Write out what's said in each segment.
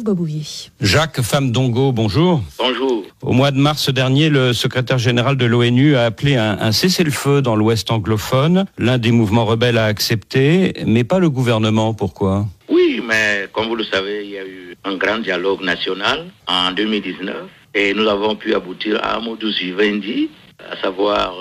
Gobouvier. Jacques Famdongo, bonjour. Bonjour. Au mois de mars dernier, le secrétaire général de l'ONU a appelé un cessez-le-feu dans l'Ouest anglophone. L'un des mouvements rebelles a accepté, mais pas le gouvernement. Pourquoi ? Oui, mais comme vous le savez, il y a eu un grand dialogue national en 2019 et nous avons pu aboutir à un modus vivendi, à savoir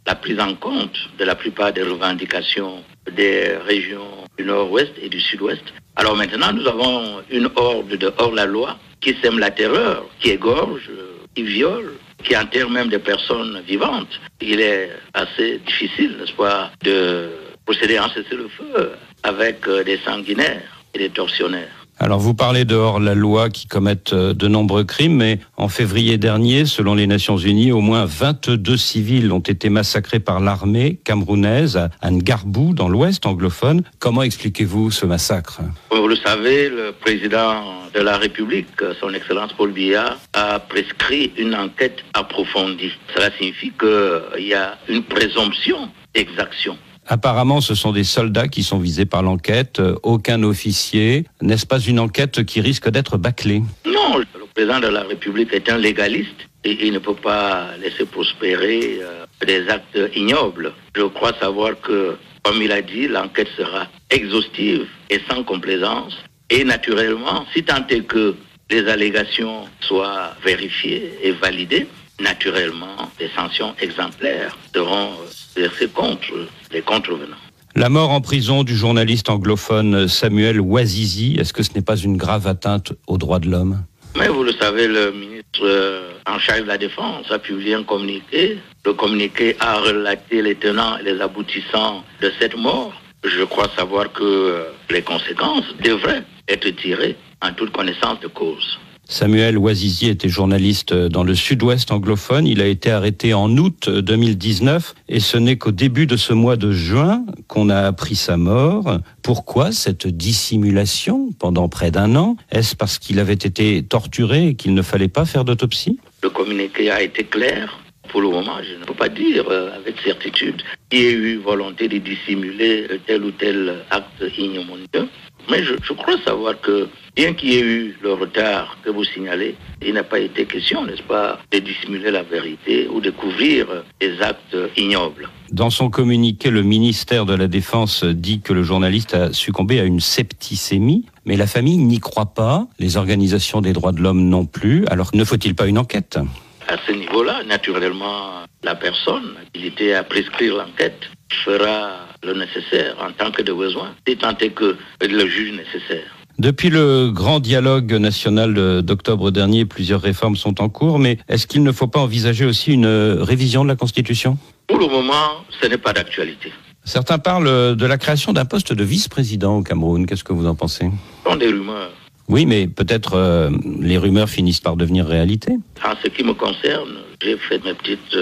la prise en compte de la plupart des revendications des régions du nord-ouest et du sud-ouest. Alors maintenant, nous avons une horde de hors-la-loi qui sème la terreur, qui égorge, qui viole, qui enterre même des personnes vivantes. Il est assez difficile, n'est-ce pas, de procéder à un cessez-le-feu avec des sanguinaires et des tortionnaires. Alors vous parlez de hors-la-loi qui commettent de nombreux crimes, mais en février dernier, selon les Nations Unies, au moins 22 civils ont été massacrés par l'armée camerounaise à Ngarbou, dans l'Ouest anglophone. Comment expliquez-vous ce massacre ? Vous le savez, le président de la République, son Excellence Paul Biya, a prescrit une enquête approfondie. Cela signifie qu'il y a une présomption d'exaction. Apparemment, ce sont des soldats qui sont visés par l'enquête, aucun officier. N'est-ce pas une enquête qui risque d'être bâclée ? Non, le président de la République est un légaliste et il ne peut pas laisser prospérer des actes ignobles. Je crois savoir que, comme il a dit, l'enquête sera exhaustive et sans complaisance. Et naturellement, si tant est que les allégations soient vérifiées et validées, naturellement, des sanctions exemplaires seront versées contre les contrevenants. La mort en prison du journaliste anglophone Samuel Ouazizi, est-ce que ce n'est pas une grave atteinte aux droits de l'homme ? Mais vous le savez, le ministre en charge de la Défense a publié un communiqué. Le communiqué a relaté les tenants et les aboutissants de cette mort. Je crois savoir que les conséquences devraient être tirées en toute connaissance de cause. Samuel Ouazizi était journaliste dans le sud-ouest anglophone. Il a été arrêté en août 2019 et ce n'est qu'au début de ce mois de juin qu'on a appris sa mort. Pourquoi cette dissimulation pendant près d'un an ? Est-ce parce qu'il avait été torturé et qu'il ne fallait pas faire d'autopsie ? Le communiqué a été clair. Pour le moment, je ne peux pas dire avec certitude qu'il y ait eu volonté de dissimuler tel ou tel acte ignominieux. Mais je crois savoir que, bien qu'il y ait eu le retard que vous signalez, il n'a pas été question, n'est-ce pas, de dissimuler la vérité ou de couvrir des actes ignobles. Dans son communiqué, le ministère de la Défense dit que le journaliste a succombé à une septicémie, mais la famille n'y croit pas, les organisations des droits de l'homme non plus. Alors ne faut-il pas une enquête ? À ce niveau-là, naturellement, la personne habilitée à prescrire l'enquête fera le nécessaire en tant que de besoin, si tant est que le juge nécessaire. Depuis le grand dialogue national d'octobre dernier, plusieurs réformes sont en cours, mais est-ce qu'il ne faut pas envisager aussi une révision de la Constitution ? Pour le moment, ce n'est pas d'actualité. Certains parlent de la création d'un poste de vice-président au Cameroun. Qu'est-ce que vous en pensez ? Ce sont des rumeurs. Oui, mais peut-être les rumeurs finissent par devenir réalité. En ce qui me concerne, j'ai fait mes petites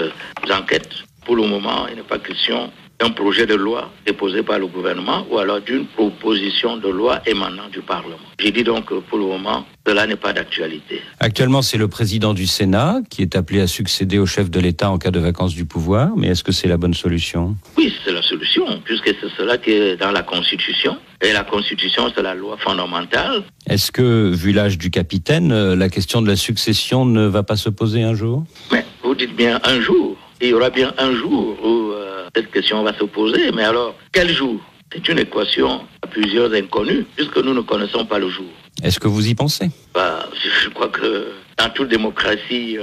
enquêtes. Pour le moment, il n'est pas question d'un projet de loi déposé par le gouvernement ou alors d'une proposition de loi émanant du Parlement. J'ai dit donc que pour le moment, cela n'est pas d'actualité. Actuellement, c'est le président du Sénat qui est appelé à succéder au chef de l'État en cas de vacance du pouvoir. Mais est-ce que c'est la bonne solution ? Oui, c'est la solution, puisque c'est cela qui est dans la Constitution. Et la Constitution, c'est la loi fondamentale. Est-ce que, vu l'âge du capitaine, la question de la succession ne va pas se poser un jour ? Mais vous dites bien un jour. Il y aura bien un jour où cette question va se poser. Mais alors, quel jour ? C'est une équation à plusieurs inconnus, puisque nous ne connaissons pas le jour. Est-ce que vous y pensez ? Je crois que dans toute démocratie,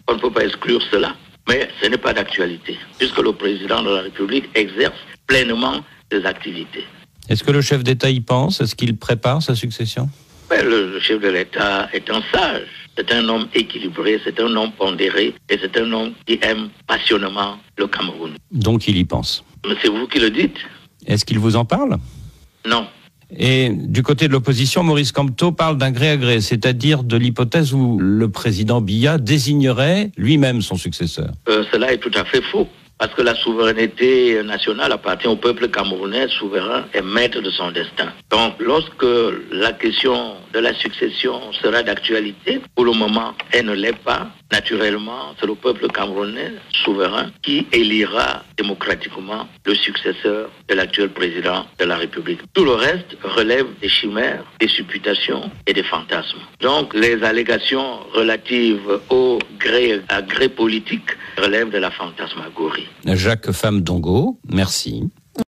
on ne peut pas exclure cela. Mais ce n'est pas d'actualité, puisque le président de la République exerce pleinement ses activités. Est-ce que le chef d'État y pense ? Est-ce qu'il prépare sa succession ? Mais le chef de l'État est un sage. C'est un homme équilibré, c'est un homme pondéré et c'est un homme qui aime passionnément le Cameroun. Donc il y pense. Mais c'est vous qui le dites ? Est-ce qu'il vous en parle ? Non. Et du côté de l'opposition, Maurice Kamto parle d'un gré à gré, c'est-à-dire de l'hypothèse où le président Biya désignerait lui-même son successeur. Cela est tout à fait faux. Parce que la souveraineté nationale appartient au peuple camerounais souverain et maître de son destin. Donc, lorsque la question de la succession sera d'actualité, pour le moment, elle ne l'est pas. naturellement, c'est le peuple camerounais souverain qui élira démocratiquement le successeur de l'actuel président de la République. Tout le reste relève des chimères, des supputations et des fantasmes. Donc, les allégations relatives au gré à gré politique relèvent de la fantasmagorie. Jacques Famdongo, merci.